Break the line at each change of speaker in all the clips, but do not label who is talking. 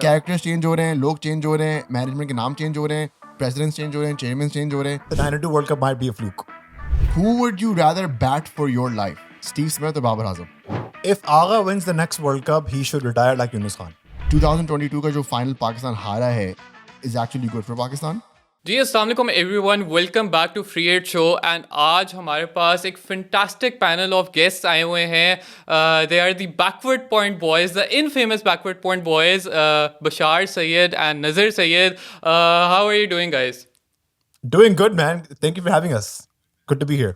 Characters change हो रहे हैं, लोग चेंज हो रहे हैं, मैनेजमेंट के नाम चेंज हो रहे हैं, प्रेसिडेंट्स चेंज हो रहे हैं, चेयरमैन चेंज हो रहे हैं.
The 92 World Cup might be a fluke.
Who would you rather bat for your life? Steve Smith or Babar Azam?
If Agha wins the next World Cup, he should retire like Yunus Khan.
2022 का जो final Pakistan हारा है is actually good for Pakistan.
जी अस्सलाम वालेकुम everyone, welcome back to free ad show. And आज हमारे पास एक फैंटास्टिक पैनल ऑफ गेस्ट्स आए हुए हैं. They are the backward point boys, the infamous backward point boys, Bashar Syed and Nazar Syed. How are you doing guys?
Doing good, man. Thank you for having us. Good to be here.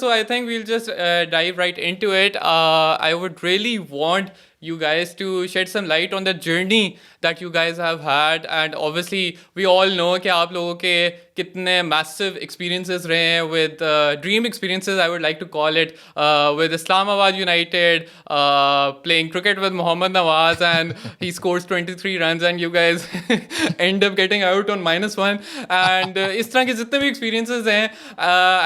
So I think we'll just dive right into it. I would really want you guys to shed some light on the journey that you guys have had, and obviously we all know कि आप लोगों के कितने massive experiences रहे हैं with dream experiences, I would like to call it, with Islamabad United, playing cricket with Mohammad Nawaz, and he scores 23 runs and you guys end up getting out on -1, and इस तरह के जितने भी experiences हैं,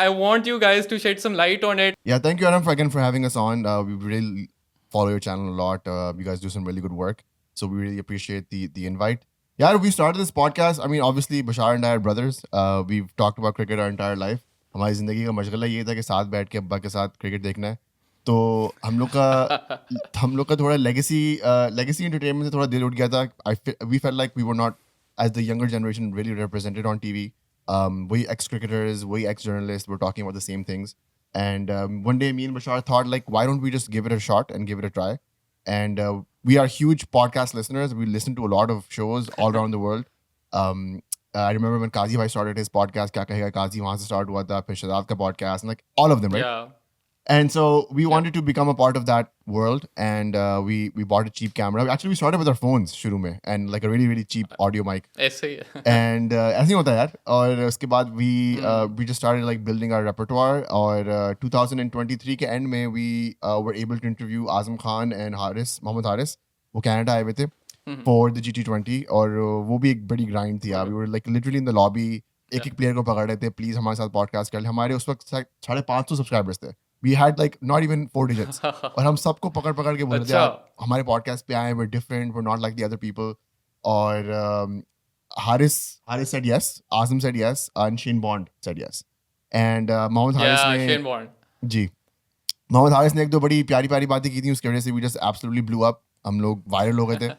I want you guys to shed some light on it.
Yeah, thank you Aram again for having us on. We really follow your channel a lot. You guys do some really good work, so we really appreciate the invite. Yeah, we started this podcast. I mean, obviously Bashar and I are brothers. We've talked about cricket our entire life. हमारी ज़िंदगी का मशगला ये था कि साथ बैठ के अब्बा के साथ क्रिकेट देखना है. तो हम लोग का थोड़ा लेगेसी एंटरटेनमेंट से थोड़ा दिल उठ गया था. We felt like we were not, as the younger generation, really represented on TV. वही ex cricketers, वही ex journalists were talking about the same things. And one day me and Bashar thought, like, why don't we just give it a shot and give it a try? And we are huge podcast listeners. We listen to a lot of shows all around the world. I remember when Qazi Bhai started his podcast, Kya Kahega Qazi, वहाँ से start हुआ था, फिर Shadab का podcast, and like all of them, right?
Yeah.
And so we wanted to become a part of that world, and we bought a cheap camera. Actually, we started with our phones शुरू में, and like a really really cheap audio mic.
ऐसे ही है.
And ऐसे ही होता है यार. और उसके बाद we just started like building our repertoire. और 2023 के end में we were able to interview Azam Khan and Mohammad Haris. वो कनाडा आए हुए थे for the GT20, और वो भी एक बड़ी grind थी यार. We were like literally in the lobby. एक प्लेयर को पकड़ रहे थे, प्लीज हमारे साथ पॉडकास्ट कर ले. हमारे उस वक्त 550 सब्सक्राइबर्स थे. We had like not even 4 digits. और हम सबको पकड़ के बोल रहे थे आप हमारे पॉडकास्ट पे आए, we're different, we're not like the other people. और Haris said yes, Azam said yes, and Shane Bond said yes. And Mohammad Haris ने
Shane Bond.
जी मोहम्मद हारिस ने एक दो बड़ी प्यारी बातें की थी. उसकी वजह से we just absolutely blew up. हम लोग वायरल हो गए थे.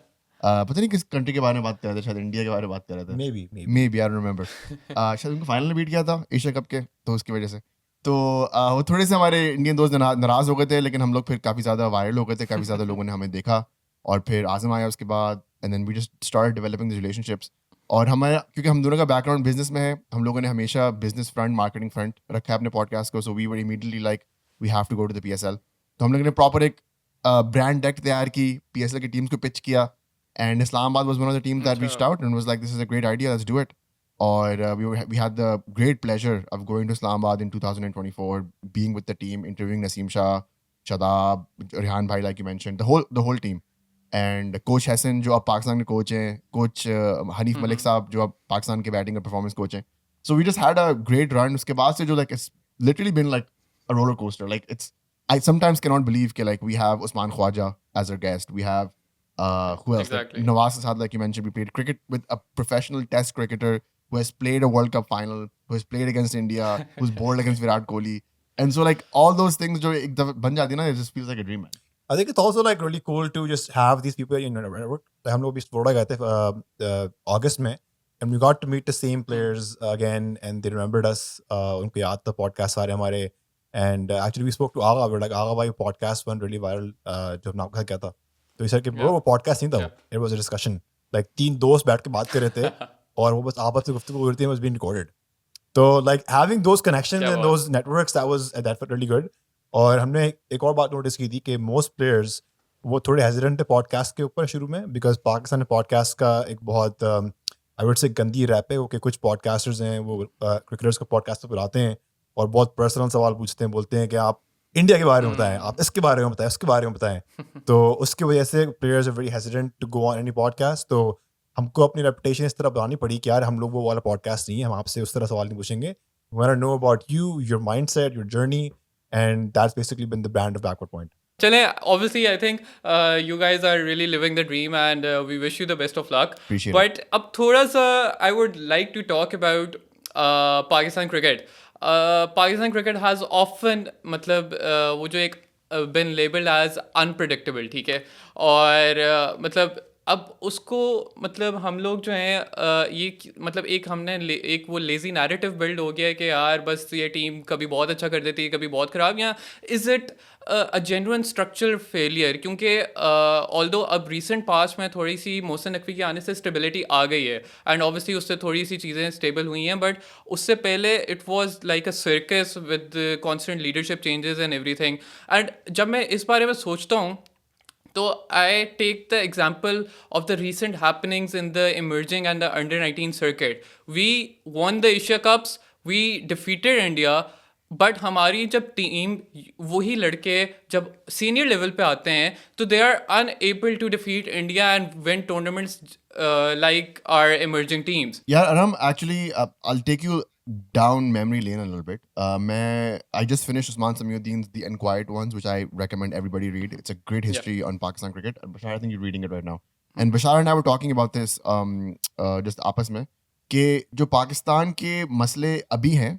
पता नहीं किस कंट्री के बारे में बात कर रहे थे, शायद इंडिया के बारे में बात कर रहे थे. Maybe I don't remember. शायद उनको फाइनल में बीट किया था एशिया कप के, तो उसकी वजह से. तो वो थोड़े से हमारे इंडियन दोस्त नाराज़ हो गए थे, लेकिन हम लोग फिर काफ़ी ज़्यादा वायरल हो गए थे, काफ़ी ज़्यादा लोगों ने हमें देखा. और फिर आज़म आया उसके बाद, and then we just started developing the relationships. और हमारा, क्योंकि हम दोनों का बैकग्राउंड बिजनेस में है, हम लोगों ने हमेशा बिजनेस फ्रंट, मार्केटिंग फ्रंट रखा है अपने पॉडकास्ट को. So we were immediately like we have to go to the PSL. तो हम लोगों ने प्रॉपर एक ब्रांड डेक तैयार की, PSL की टीम्स को पिच किया, and Islamabad was one of the team that reached out and was like this is a great idea, let's do it. Or we had the great pleasure of going to Islamabad in 2024, being with the team, interviewing Naseem Shah, Shadab, Rehan Bhai, like you mentioned, the whole team. And Coach Hassan, जो अब पाकिस्तान के coach हैं, Coach Hanif Malik साहब जो अब पाकिस्तान के batting और performance coach हैं. So we just had a great run. उसके बाद से जो like it's literally been like a roller coaster. Like I sometimes cannot believe कि like we have Usman Khwaja as our guest. We have who else?
Exactly.
Like, Nawaz Asad, like you mentioned, we played cricket with a professional test cricketer who has played a World Cup final, who has played against India, who's bowled against Virat Kohli. And so like all those things जो एक दफा बन जाती है ना, it just feels like a dream, man.
I think it's also like really cool to just have these people in your network. Like हम लोग भी फ्लोरिडा गए थे अगस्त में, and we got to meet the same players again, and they remembered us. उनको याद था podcast सारे हमारे. And actually we spoke to Agha. We're like, Agha भाई podcast went really viral जब हम आपके साथ क्या था. तो इस कि वो podcast नहीं था, it was a discussion. Like 3 दोस्त बैठ के बात कर रहे थे और वो बस आपस में गुफ्तगू हो रही थी, was being recorded. So like having those connections and those networks, that felt really good. और हमने एक और बात नोटिस की थी कि most players वो थोड़े hesitant थे podcast के ऊपर शुरू में, because पाकिस्तान में podcast का एक बहुत I would say गंदी रैप है वो, कि कुछ podcasters हैं वो cricketers को podcast पर बुलाते हैं और बहुत personal सवाल पूछते हैं, बोलते हैं कि आप इंडिया के बारे में बताएं, आप इसके बारे में बताएं, उसके बारे में बताएं. तो उसकी वजह से players are very hesitant to go on any podcast. तो हमको अपनी रेपुटेशन इस तरह बनानी पड़ी कि यार हम लोग वो वाला पॉडकास्ट नहीं है, हम आपसे उस तरह सवाल नहीं पूछेंगे. We want to know about you, your mindset, your journey, and that's basically been the brand of Backward Point.
चलें, obviously I think you guys are really living the dream and we wish you the best of luck.
Appreciate
But अब थोड़ा सा I would like to talk about Pakistan cricket. Pakistan cricket has often मतलब वो जो एक been labeled as unpredictable, ठीक है, और मतलब अब उसको मतलब हम लोग जो हैं मतलब एक हमने एक वो लेजी नैरेटिव बिल्ड हो गया है कि यार बस ये टीम कभी बहुत अच्छा कर देती है कभी बहुत ख़राब, या is it a genuine structural failure? क्योंकि ऑल्दो अब रिसेंट पास्ट में थोड़ी सी मोहसिन नकवी के आने से स्टेबिलिटी आ गई है एंड ऑब्वियसली उससे थोड़ी सी चीज़ें स्टेबल हुई हैं, बट उससे पहले it was like a circus with constant leadership changes and everything. And जब मैं इस बारे में सोचता हूँ तो I take the example of the recent happenings in the emerging and the under-19 circuit. We won the Asia Cups, we defeated India, but हमारी जब टीम वही लड़के जब सीनियर लेवल पे आते हैं तो they are unable to defeat India and win tournaments like our emerging teams.
Yeah, Aram, actually, I'll take you down memory lane a little bit. I just finished Usman Samiuddin's The Unquiet Ones, which I recommend everybody read. It's a great history on Pakistan cricket. Bashar, I think you're reading it right now. And Bashar and I were talking about this just आपस में कि जो पाकिस्तान के मसले अभी हैं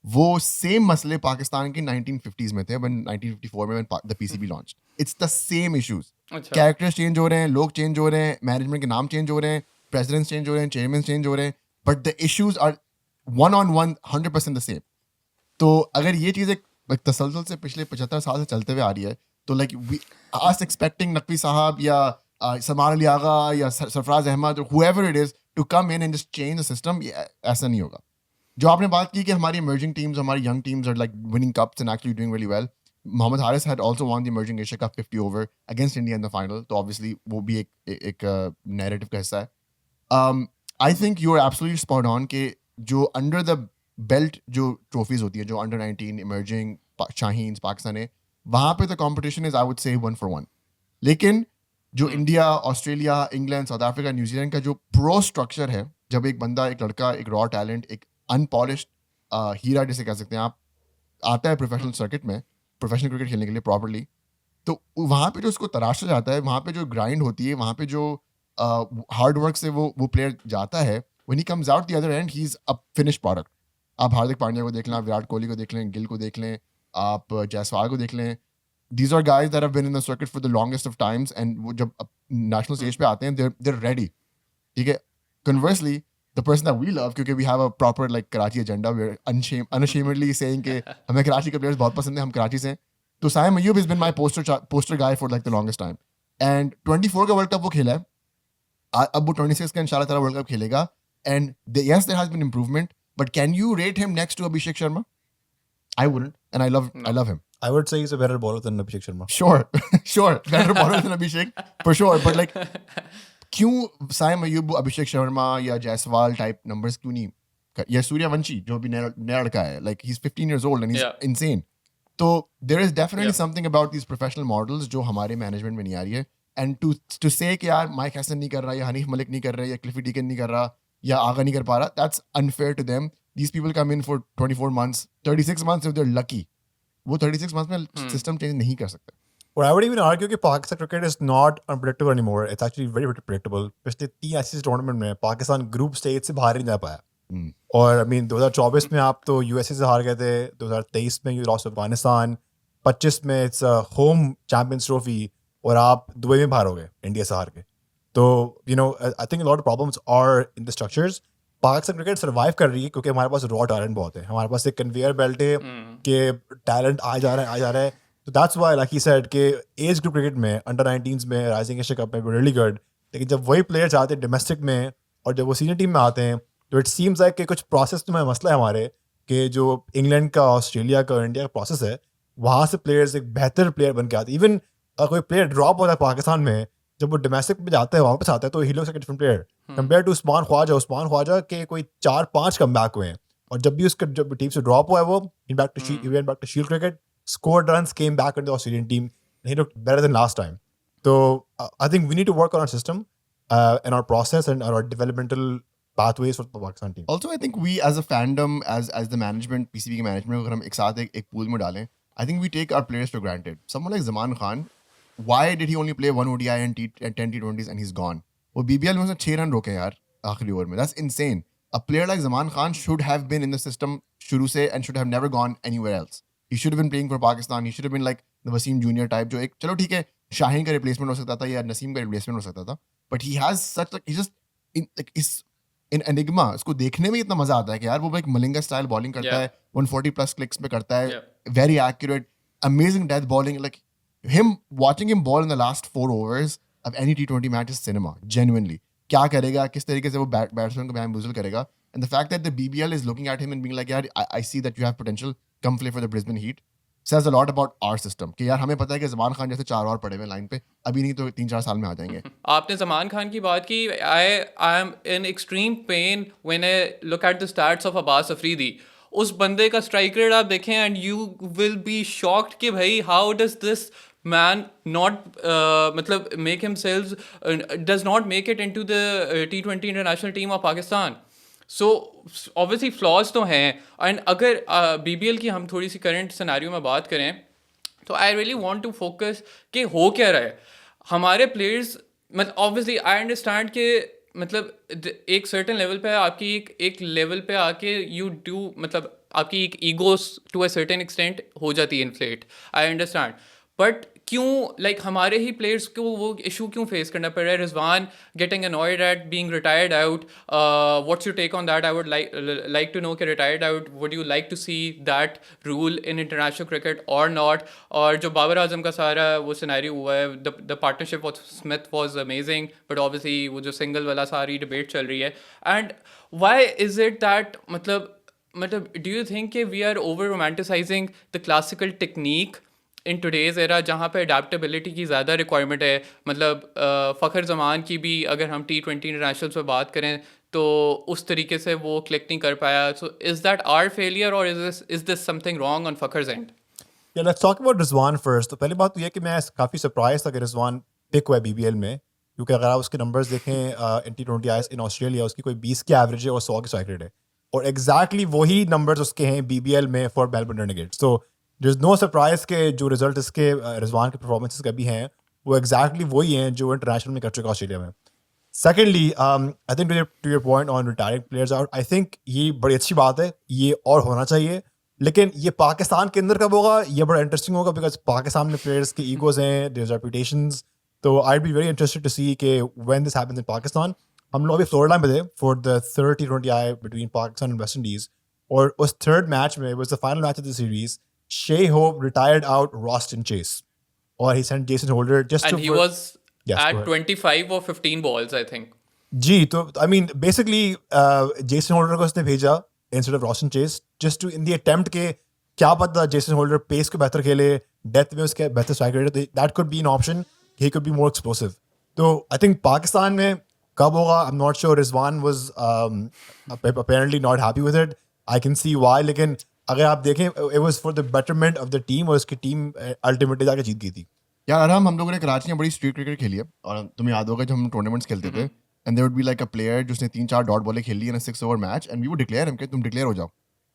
वो same मसले पाकिस्तान के 1950s में थे, when 1954 में when the PCB launched. It's the same issues. Characters change हो रहे हैं, लोग चेंज हो रहे हैं, मैनेजमेंट के नाम चेंज हो रहे हैं, प्रेसिडेंट्स चेंज हो रहे हैं, चेयरमैन चेंज हो रहे हैं, but the issues are 100% the same. तो अगर ये चीज़ एक तसलसल से पिछले 75 साल से चलते हुए आ रही है तो लाइक us expecting नकवी साहब या सलमान अली आगा या सरफराज अहमद और whoever it is to come in and just change the system, ऐसा नहीं होगा. जो आपने बात की कि हमारी emerging teams, हमारी young teams are like winning cups and actually doing really well. Mohammad Haris had also won the emerging Asia Cup 50 over against India in the final. तो obviously वो भी एक narrative का हिस्सा है. I think you are absolutely spot on कि जो under the belt जो trophies होती है, जो under 19 emerging शाहीन्स पाकिस्तान है, वहाँ पे the competition is I would say 1 for 1. लेकिन जो India, Australia, England, south Africa, New Zealand का जो प्रो स्ट्रक्चर है, जब एक बंदा, एक लड़का, एक रॉ टैलेंट, एक अनपॉलिश्ड हीरा जिसे कह सकते हैं आप, आता है प्रोफेशनल सर्किट में प्रोफेशनल क्रिकेट खेलने के लिए प्रॉपरली, तो वहाँ पे जो उसको तराशा जाता है, वहाँ पे जो ग्राइंड होती है, वहाँ पे जो हार्ड वर्क से वो प्लेयर जाता है, when he comes out the other and he is a finished product. आप हार्दिक पांड्या को देख लें, आप विराट कोहली को देख लें, गिल को देख लें, आप जायसवाल को देख लें. These are guys that have been in the circuit for the longest of times, and वो जब national stage पे आते हैं, they're ready. ठीक है. Conversely, the person that we love, क्योंकि we have a proper like Karachi agenda, we're unashamedly saying कि हमें कराची के players बहुत पसंद हैं, हम कराची से हैं. तो Saim Ayub has been my poster guy for like the longest time. And 24 का World Cup वो खेला है. अब वो 26 का इंशाल्लाह ताला World Cup खेलेगा. And yes, there has been improvement, but can you rate him next to Abhishek Sharma? I wouldn't, and I love him.
I would say he's a better bowler than Abhishek Sharma.
Sure, better bowler than Abhishek, for sure. But like, क्यों साइम अयूब, अभिषेक शर्मा या Jaiswal type numbers क्यों नहीं, या सूर्यवंशी जो भी नया लड़का है, like he's 15 years old and he's insane. तो there is definitely something about these professional models जो हमारे मैनेजमेंट में नहीं आ रही है. And to say कि यार माइक हैसन नहीं कर रहा, या हनीफ मलिक नहीं कर रहा, या क्लिफी डीकन नहीं कर रहा, या आगा नहीं कर पा रहा, that's unfair to them. These people come in for 24 months, 36 months if they're lucky. वो 36 months में सिस्टम चेंज नहीं कर सकते.
Or I would even argue कि Pakistan cricket is not unpredictable anymore. It's actually very, very predictable. पिछले 3 ICC tournament में Pakistan group stage से बाहर नहीं जा पाया. और I mean 2024 में आप तो USA से हार गए थे, 2023 में you lost to अफगानिस्तान, 25 में it's a home Champions Trophy और आप दुबई में बाहर हो गए इंडिया से हार के. तो you know I think a lot of problems are in the structures. Pakistan cricket survive कर रही है क्योंकि हमारे पास रॉ टैलेंट बहुत है. हमारे पास एक कन्वेयर बेल्ट है कि टैलेंट आ जा रहा है. तो that's why like he said कि एज ग्रुप क्रिकेट में अंडर 19s में राइजिंग एशिया कप में रियली गुड. लेकिन जब वही प्लेयर्स आते हैं डोमेस्टिक में और जब वो सीनियर टीम में आते हैं तो इट सीम्स लाइक कि कुछ प्रोसेस में मसला है हमारे, कि जो इंग्लैंड का, ऑस्ट्रेलिया का, इंडिया का प्रोसेस है, वहाँ से प्लेयर्स एक बेहतर प्लेयर बन के आते हैं. इवन कोई प्लेयर ड्रॉप होता है पाकिस्तान में, जब वो डोमेस्टिक में जाता है, वापस आता है, तो he looks like a different player compare to Usman Khawaja के कोई 4-5 कमबैक हुए हैं. और जब भी उसका जब टीम से ड्रॉप हुआ है, वो back to Shield cricket, scored runs, came back into the Australian team, and he looked better than last time. So I think we need to work on our system and our process and our developmental pathways for the Pakistan team.
Also, I think we as a fandom, as the management, PCB के management, अगर हम एक साथ एक pool में डालें, I think we take our players for granted. Someone like Zaman Khan, why did he only play one ODI and 10 T20s and he's gone? वो BBL में उसने 6 रन रोके यार आखिरी ओवर में. That's insane. A player like Zaman Khan should have been in the system शुरू से and should have never gone anywhere else. He should have been playing for Pakistan. He should have been like the Wasim Junior type, जो एक चलो ठीक है शाहीन का replacement हो सकता था या नसीम का रिप्लेसमेंट हो सकता था. But he has such like he just is in enigma. उसको देखने में इतना मजा आता है कि यार वो एक मलिंगा स्टाइल बॉलिंग करता है, 140 प्लस क्लिक्स पे करता है, very accurate, amazing death bowling. Like him watching him ball in the last 4 overs of any T20 match is cinema. Genuinely क्या करेगा, किस तरीके से वो बैट्समैन को बैम्बूजल करेगा. And the fact that the BBL is looking at him and being like यार I see that you have potential, come play for the Brisbane Heat, says a lot about our system. कि यार हमें पता है कि ज़मान खान जैसे 4 और पड़े हुए लाइन पे, अभी नहीं तो 3-4 साल में आ जाएंगे.
आपने ज़मान खान की बात की. I am in extreme pain when I look at the stats of Abbas Afridi. उस बंदे का स्ट्राइक रेट आप देखें and you will be shocked कि भाई how does this man not मतलब make himself does not make it into the T20 international team of Pakistan. So obviously flaws तो हैं. एंड अगर BBL की हम थोड़ी सी करंट सिनेरियो में बात करें तो I really want to focus कि हो क्या रहा है हमारे प्लेयर्स. मतलब ऑब्वियसली आई अंडरस्टैंड कि मतलब एक सर्टेन लेवल पे आपकी एक लेवल पे आके यू डू मतलब आपकी एक ego to a certain extent हो जाती है इन्फ्लेट. I understand. बट क्यों लाइक हमारे ही प्लेयर्स को वो इशू क्यों फेस करना पड़ रहा है? Rizwan getting annoyed at being retired out. What's your take on that? I would like to know कि retired out, would you like to see that rule in international cricket और नॉट? और जो बाबर आजम का सारा वो सिनेरियो हुआ है, the partnership with Smith was amazing, but obviously वो जो सिंगल वाला सारी डिबेट चल रही है. And why is it that मतलब डू यू थिंक कि we are over romanticising the classical technique in today's era जहाँ पे अडेप्टेबिलिटी की ज़्यादा रिक्वायरमेंट है? मतलब फ़खर ज़मान की भी अगर हम T20 इंटरनेशनल्स पे बात करें तो उस तरीके से वो क्लिक नहीं कर पाया. So is that our failure और is this something wrong on Fakhar's end?
Yeah, let's talk about Rizwan first. तो पहली बात तो ये कि मैं काफ़ी सरप्राइज था कि रिजवान पिक हुआ है BBL में, क्योंकि अगर आप उसके नंबर्स देखें इन T20 आईज इन ऑस्ट्रेलिया उसकी कोई 20 की एवरेज है और 100 की स्ट्राइक रेट है, और एग्जैक्टली वही नंबर्स उसके हैं BBL में फॉर मेलबर्न रेनेगेड्स. तो देयर इज नो सरप्राइज के जो रिजल्ट इसके रिजवान के परफॉर्मेंसेस का भी हैं वो एग्जैक्टली वही हैं जो इंटरनेशनल में कर चुका ऑस्ट्रेलिया में. Secondly I think to your point on retiring players out, I think ये बड़ी अच्छी बात है, ये और होना चाहिए. लेकिन ये पाकिस्तान के अंदर कब होगा ये बड़ा इंटरेस्टिंग होगा, बिकॉज पाकिस्तान में प्लेयर्स के ईगोज हैं, देयर रेपुटेशंस. तो आई बी वेरी इंटरेस्टेड टू सी कि when this happens in Pakistan. हम लोग अभी फ्लोरिडा में थे for the third T20 I between Pakistan and West Indies, और उस थर्ड मैच में was the final match of the series. Shea Hope retired out Roston Chase, or he sent Jason Holder just
And
to.
he was
Yes, go
at
ahead.
25 or 15 balls, I think.
जी, तो I mean basically Jason Holder को उसने भेजा instead of Roston Chase just to in the attempt के क्या पता Jason Holder pace को बेहतर खेले, डेथ में उसके बेहतर स्ट्राइक रेट है, that could be an option. He could be more explosive. तो I think पाकिस्तान में कब होगा I'm not sure. Rizwan was apparently not happy with it. I can see why, लेकिन अगर आप देखें it was for the betterment of the team और उसकी टीम अल्टीमेटली जाके जीत गई थी.
यार आराम हम लोगों ने कराची में बड़ी स्ट्रीट क्रिकेट खेली है, और तुम्हें याद होगा जब हम टूर्नामेंट्स खेलते थे and there would be like a player जिसने 3-4 डॉट बॉलें खेली in a 6 over match and we would declare him कि तुम डिक्लेयर हो जाओ.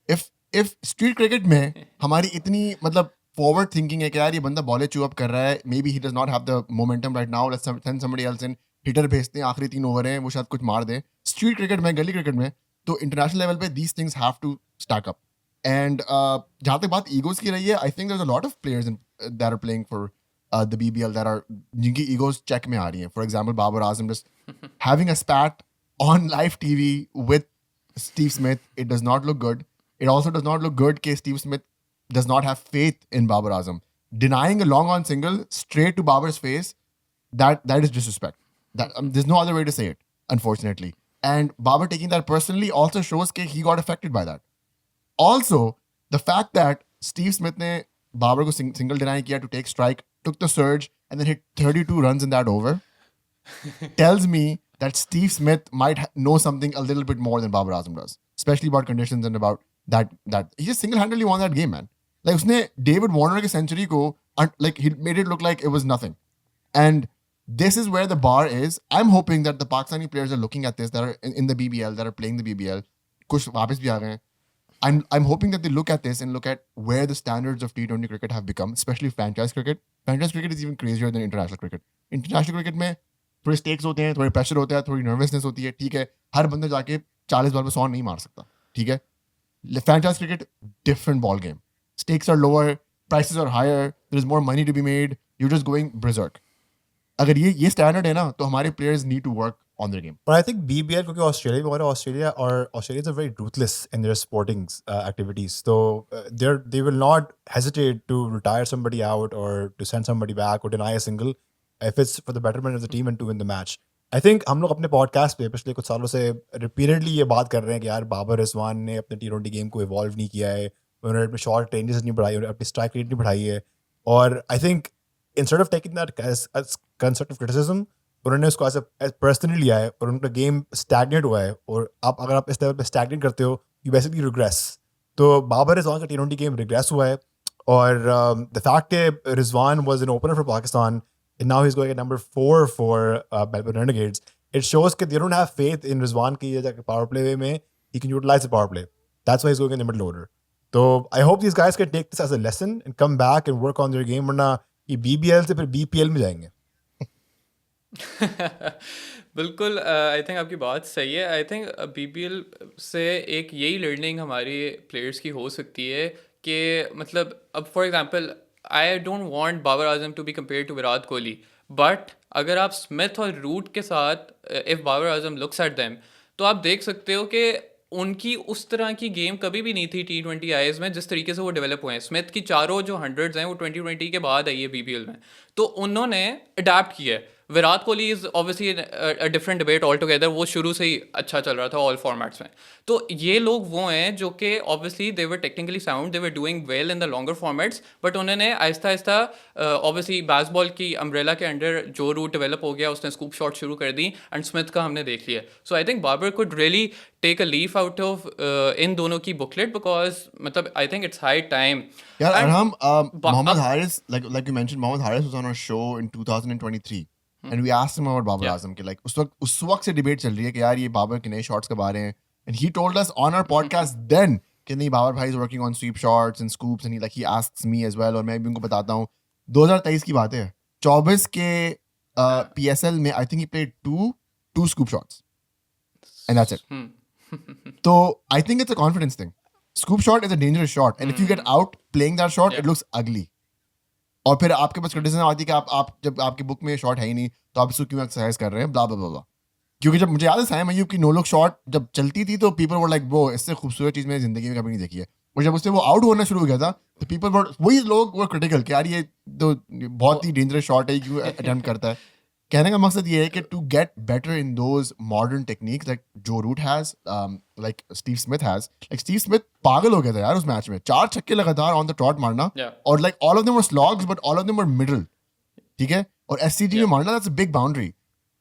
इफ स्ट्रीट क्रिकेट में हमारी इतनी मतलब फॉरवर्ड थिंकिंग है कि यार ये बंदा बॉलें चू अप कर रहा है, maybe he does not have the momentum right now, let's send somebody else in, hitter भेजते हैं, आखिरी 3 ओवर हैं वो शायद कुछ मार दें. स्ट्रीट क्रिकेट में, गली क्रिकेट में, तो इंटरनेशनल लेवल पे these things have to stack up. And जहाँ तक बात ईगोज की रही है, I think there is a lot of players that are playing for the BBL that are जिनकी ईगोज चेक में आ रही हैं. For example Babar Azam just having a spat on live TV with Steve Smith, it does not look good. It also does not look good कि Steve Smith does not have faith in Babar Azam. Denying a long on single straight to Babar's face, that is disrespect. There's no other way to say it, unfortunately. And Babar taking that personally also shows that he got affected by that. Also, the fact that Steve Smith ने Babar को single deny किया to take strike, took the surge, and then hit 32 runs in that over, tells me that Steve Smith might know something a little bit more than Babar Azam does, especially about conditions and about that. He just single-handedly won that game, man. Like उसने David Warner के century को like he made it look like it was nothing. And this is where the bar is. I'm hoping that the Pakistani players are looking at this, that are in the BBL, that are playing the BBL. कुछ वापस भी आ गए हैं. I'm hoping that they look at this and look at where the standards of T20 cricket have become, especially franchise cricket. Franchise cricket is even crazier than international cricket. International cricket में थोड़े stakes होते हैं, थोड़े pressure होता है, थोड़ी nervousness होती है, ठीक है. हर बंदा जाके 40 बॉल पे 100 नहीं मार सकता, ठीक है. Franchise cricket, different ball game. Stakes are lower, prices are higher, there is more money to be made. You're just going berserk. अगर ये standard है ना, तो हमारे players need to work on their game.
But I think BBL, क्योंकि Australians are very ruthless in their sporting activities. So they will not hesitate to retire somebody out or to send somebody back or deny a single if it's for the betterment of the team and to win the match. I think हम लोग अपने podcast पे पिछले कुछ सालों से repeatedly ये बात कर रहे हैं कि यार बाबर रिजवान ने अपने T20 गेम को evolve नहीं किया है, उन्होंने अपने short ranges नहीं बढ़ाई, उन्होंने अपनी strike rate नहीं बढ़ाई है. और I think instead of taking that as constructive criticism, उन्होंने उसको ऐसे पर्सनली लिया है और उनका गेम स्टैगनेट हुआ है. और आप अगर आप इस लेवल पे स्टैगनेट करते हो, यू बेसिकली रिग्रेस. तो बाबर रिजवान का T20 गेम रिग्रेस हुआ है. और द फैक्ट कि Rizwan was an opener for Pakistan and now he's going at number 4 for Melbourne Renegades, it shows that they don't have faith in Rizwan ki power play mein he can utilize the power play. That's why he's going in the middle order. So I hope these guys can take this as a lesson and come back and work on their game, वरना ये BBL से फिर BPL में जाएंगे.
बिल्कुल. I think आपकी बात सही है. आई थिंक BPL से एक यही लर्निंग हमारी प्लेयर्स की हो सकती है कि मतलब अब for example I don't want Babar Azam to be compare to Virat Kohli, but अगर आप स्मिथ और रूट के साथ if Babar Azam looks at them तो आप देख सकते हो कि उनकी उस तरह की गेम कभी भी नहीं थी T20 आईज में जिस तरीके से वो डेवलप हुए हैं. स्मिथ की चारों जो 100s हैं वो 2020 के बाद आई है BPL में, तो उन्होंने अडाप्ट किया है. Virat Kohli is obviously a different debate all together. वो शुरू से ही अच्छा चल रहा था ऑल फॉर्मेट्स में. तो ये लोग वो हैं जो कि obviously they were technically sound, they were doing well in the longer formats, but उन्होंने आहिस्ता आहिस्ता ऑब्वियसली बास्केटबॉल की अम्ब्रेला के अंडर जो रूट डेवलप हो गया उसने स्कूप शॉट शुरू कर दी एंड स्मिथ का हमने देख लिया. So I think Babar could really take a leaf out of इन दोनों की बुकलेट बिकॉज मतलब I think it's high time.
Yeah, and Mohammad Haris, like you mentioned, Mohammad Haris was on our show in 2023. And we asked him about Babar Azam कि like उस वक्त से debate चल रही है कि यार ये बाबर के नए शॉट्स कब आ रहे हैं. And he told us on our podcast then कि नहीं बाबर भाई is working on sweep shots and scoops and he asks me as well और मैं भी उनको बताता हूँ. 2023 की बात है. 24 के PSL में I think he played two scoop shots and that's it. So I think it's a confidence thing. Scoop shot is a dangerous shot and if you get out playing that shot it looks ugly. और फिर आपके पास criticism आती है कि आप जब आपकी book में शॉट है ही नहीं तो आप इसको क्यों एक्सरसाइज कर रहे हैं, ब्ला ब्ला ब्ला. क्योंकि जब मुझे याद है साइम अय्यूब की नो लुक शॉट जब चलती थी तो पीपल वर लाइक ब्रो इससे खूबसूरत चीज़ मैंने जिंदगी में कभी नहीं देखी है. और जब उससे वो आउट होना शुरू हो गया था तो पीपल वर वही लोग वो क्रिटिकल कि यार ये तो बहुत ही डेंजरस शॉट है, क्यों अटेम्प्ट करता है. कहने का मकसद ये है कि to get better in those modern techniques like Joe Root has like Steve Smith has. Like Steve Smith पागल हो गया था यार उस मैच में, 4 छक्के लगातार ऑन द ट्रॉट मारना और like all of them were slogs but all of them were middle. ठीक है, और SCG में मारना दैट्स अ बिग बाउंड्री.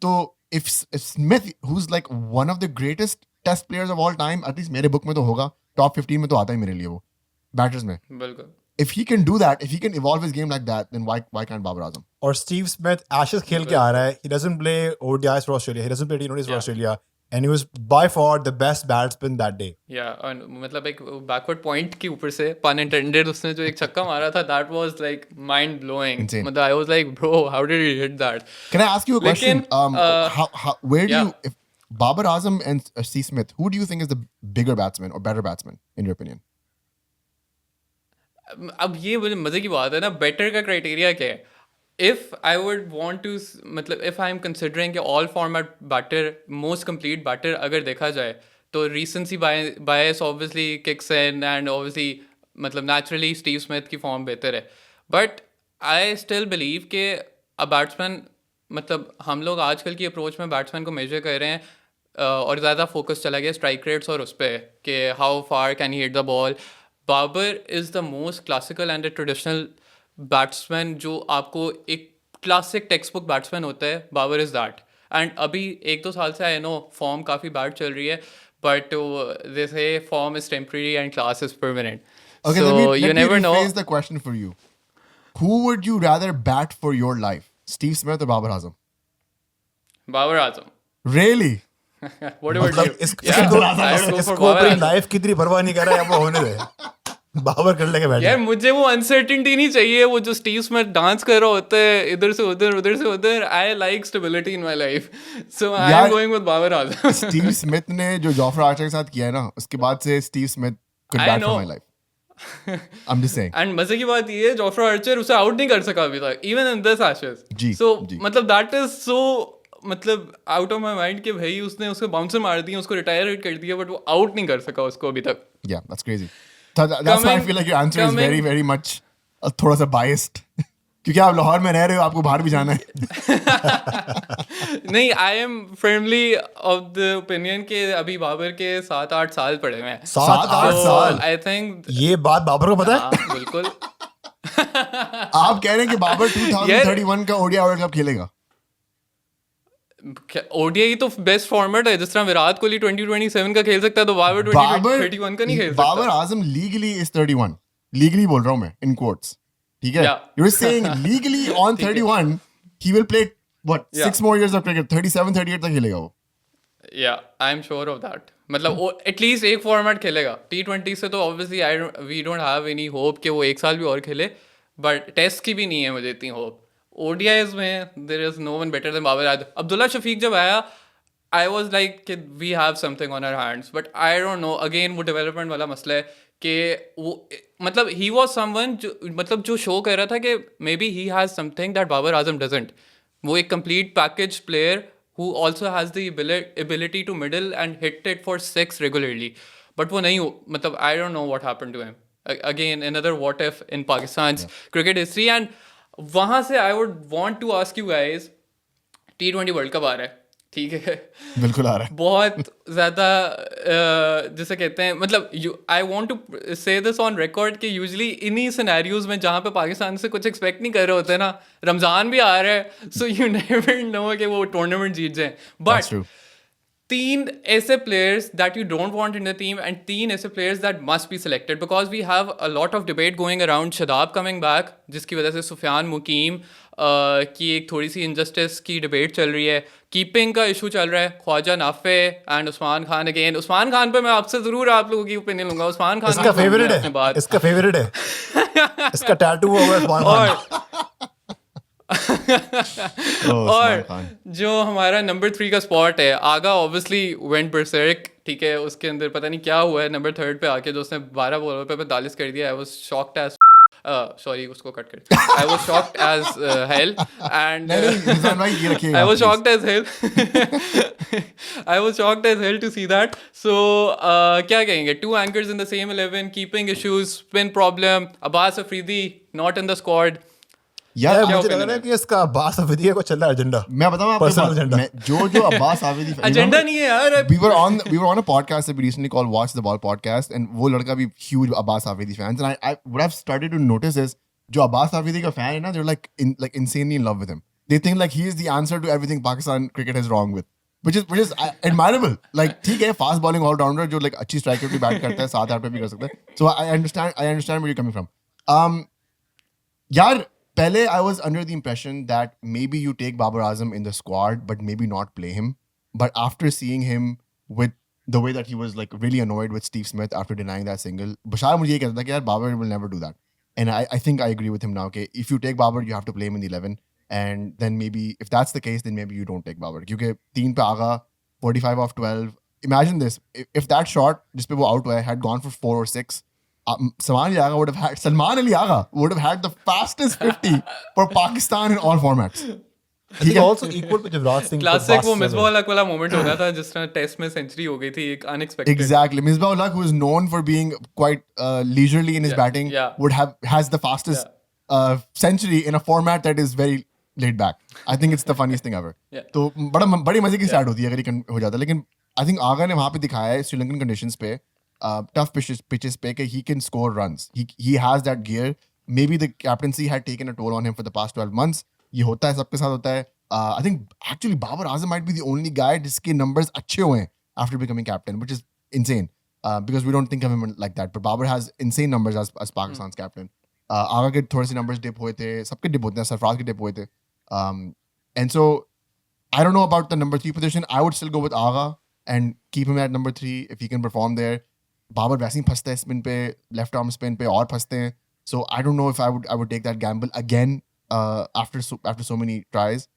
तो if Smith who is like one of the greatest test players of all time, at least मेरे book में तो होगा, टॉप 15 में तो आता ही मेरे लिए वो बैटर्स में.
बिल्कुल.
If he can do that, if he can evolve his game like that, then why can't Babar Azam?
और Steve Smith Ashes खेल के आ रहा है. He doesn't play ODIs for Australia. He doesn't play T20s for Australia. And he was by far the best batsman that day.
Yeah, and मतलब एक backward point के ऊपर से pun intended उसने जो एक छक्का मारा था, that was like mind blowing.
Insane.
मतलब I was like, bro, how did he hit that?
Can I ask you a question?
लेकिन,
Where do you, if Babar Azam and Steve Smith, who do you think is the bigger batsman or better batsman in your opinion?
अब ये मुझे मज़े की बात है ना, better का क्राइटेरिया क्या है? If I would want to मतलब इफ़ आई एम कंसिडरिंग कि all format batter most complete batter अगर देखा जाए तो recency bias obviously kicks in and obviously मतलब नेचुरली स्टीव स्मिथ की फॉर्म बेहतर है. बट आई स्टिल बिलीव कि अ बैट्समैन मतलब हम लोग आजकल की अप्रोच में बैट्समैन को मेजर कर रहे हैं और ज़्यादा फोकस चला गया स्ट्राइक रेट्स और उस पर कि how far can he hit the ball. Babar is the most classical and traditional batsman जो आपको एक क्लासिक टेक्स्ट बुक बैट्समैन होता है. Babar is that. एंड अभी 1-2 साल से आई नो फॉर्म काफ़ी बैड चल रही है बट दे से form is temporary and class is permanent.
Okay,
so
let
you
me
never know.
rephrase the question for you. Who would you rather bat for your life, Steve Smith or Babar Azam?
Babar Azam.
Really?
What about
मतलब
you?
इसको
Yeah, I would go for
इसको
Babar
अपनी
Azam.
Life की इतनी परवाह नहीं कर रहा है, वो होने दे, बाबर कर लेके बैठे.
यार मुझे वो अनसर्टेनिटी नहीं चाहिए, वो जो स्टीव स्मिथ डांस कर रहा होता है इधर से उधर उधर से उधर. I like stability in my life, so I am
यार,
going with Babar Azam.
Steve Smith ने जो जॉफर आर्चर के साथ किया है ना, उसके बाद से Steve Smith could
I
bat for
know.
my life. I'm just saying.
And मजे की बात ये है जॉफर आर्चर उसे आउट नहीं कर सका अभी तक, इवन इन दिस एशेस.
जी,
सो
जी.
मतलब दैट इज सो, मतलब आउट ऑफ माय माइंड कि भाई उसने उसको बाउंसर मार दिया, उसको रिटायर कर दिया, बट वो आउट नहीं कर सका उसको अभी तक.
Yeah, that's crazy. So that's why I feel like your answer is very, very much थोड़ा सा biased. क्योंकि आप लाहौर में रह रहे हो, आपको बाहर भी जाना है.
नहीं, I am firmly of the opinion के अभी बाबर के 7-8 साल पड़े हुए हैं.
7-8 साल.
आई थिंक
ये बात बाबर को पता है?
बिल्कुल.
आप कह रहे हैं कि बाबर 2031 का ओडीआई वर्ल्ड कप खेलेगा?
ओडीआई तो बेस्ट फॉर्मेट है. जिस तरह विराट कोहली 2027 का खेल सकता है, तो बाबर 2031 का नहीं खेल सकता.
Babar Azam legally is 31. Legally बोल रहा हूं मैं, इन कोट्स. ठीक है?
Yeah.
You're saying legally on 31 he will play what,
Yeah.
6 more years of cricket. 37 38 तक खेलेगा वो.
या I am sure of that. मतलब वो एटलीस्ट एक फॉर्मेट खेलेगा. T20 से तो obviously we don't have any hope कि वो एक साल भी और खेले, बट टेस्ट की भी नहीं है मुझे इतनी होप. ओडीआईज में there is no one better than Babar Azam. Abdullah Shafique जब आया, आई वॉज लाइक कि we have something on our hands, but I don't know, again वो डेवलपमेंट वाला मसला है कि वो मतलब ही वॉज समवन जो मतलब जो शो कर रहा था कि maybe he has something that Babar Azam doesn't. वो एक complete package player who also has the ability to middle and hit it for 6 regularly, but वो नहीं हो. मतलब I don't know what happened to him. Again, another what if in Pakistan's cricket history. And वहाँ से I would want to ask you guys, T20 world cup आ रहा है, ठीक है?
बिल्कुल आ रहा है.
बहुत ज़्यादा जिसे कहते हैं, मतलब आई वॉन्ट टू से दिस ऑन रिकॉर्ड कि यूजली इन्हीं सिनेरियोज में जहाँ पे पाकिस्तान से कुछ एक्सपेक्ट नहीं कर रहे होते ना, रमज़ान भी आ रहा है, सो यू नेवर नो कि वो टूर्नामेंट जीत जाए.
That's
but
true.
3 ऐसे players that you don't want in the team and 3 ऐसे players that must be selected, because we have a lot of debate going around Shadab coming back, जिसकी वजह से सुफियान मुकीम की एक थोड़ी सी injustice की debate चल रही है. कीपिंग का इशू चल रहा है, ख्वाजा नाफे एंड उस्मान खान. अगेन उस्मान खान पे मैं आपसे ज़रूर आप लोगों की ओपिनियन लूंगा. उस्मान खान
इसका फेवरेट है, इसका फेवरेट है, इसका टैटू हुआ है उस्मान खान.
और जो हमारा नंबर 3 का स्पॉट है, आगा ऑब्वियसली वेंट बर्सर्क, ठीक है? उसके अंदर पता नहीं क्या हुआ है, नंबर 3 पे आके जो उसने 12 बॉलों पे 45 कर दिया. I was shocked as sorry उसको कट कर. I was shocked as hell and I was shocked as hell. I was shocked as hell to see that. So क्या कहेंगे, 2 anchors in the same 11, keeping issues, spin problem, Abbas Afridi not in the squad.
यार
मुझे लग रहा है कि इसका अब्बास आफरीदी को चल रहा है एजेंडा.
मैं बताऊं आपको, जो अब्बास आफरीदी
एजेंडा नहीं है यार.
we were on a podcast that we recently called Watch the Ball podcast, and वो लड़का भी huge Abbas Afridi fans, and I what I've started to notice is जो अब्बास आफरीदी का fan है ना, they're like insanely in love with him. They think like he is the answer to everything Pakistan cricket is wrong with, which is admirable. Like ठीक है, fast bowling all rounder जो like अच्छी strike rate भी bat करता है, 7-8 पे भी कर सकता है. So I understand where you're coming from. यार पहले I was under the impression that maybe you take Babar Azam in the squad but maybe not play him. But after seeing him with the way that he was like really annoyed with Steve Smith after denying that single, Bashar मुझे ये कहता था कि यार Babar will never do that. And I think I agree with him now. Okay, if you take Babar, you have to play him in the 11. And then maybe if that's the case, then maybe you don't take Babar. क्योंकि 3 पे आगा 45 off 12. Imagine this: if that shot जिस पे वो out हुआ है had gone for 4 or 6. Salman Ali Agha would have had the fastest 50 for Pakistan in all formats.
He also equal to Yuvraj Singh.
Classic वो मिसबाह उल वाला moment हो गया था जिस तरह टेस्ट में सेंचुरी हो गई थी, एक unexpected.
Exactly. Misbah ul Haq, who is known for being quite leisurely in his batting, has the fastest century in a format that is very laid back. I think it's the funniest thing ever. तो बड़ी मजे की start होती है अगर ये हो जाता है. लेकिन I think आगा ने वहाँ पे दिखाया है श्रीलंकन कंडीशंस पे, tough pitches पे, कि he can score runs. He has that gear. Maybe the captaincy had taken a toll on him for the past 12 months. ये होता है, सबके साथ होता है. I think actually Babar Azam might be the only guy जिसके numbers अच्छे हुए हैं after becoming captain, which is insane because we don't think of him like that. But Babar has insane numbers as Pakistan's captain. आगा के थोड़े से numbers dip हुए थे, सबके dip होते हैं, सरफराज के dip हुए थे. And so I don't know about the number 3 position. I would still go with Agha. and keep him at number 3 if he can perform there. Babar वैसे ही फंसता है spin पे, left arm spin पे और फंसते हैं. So I don't know if I would take that gamble again after so many tries.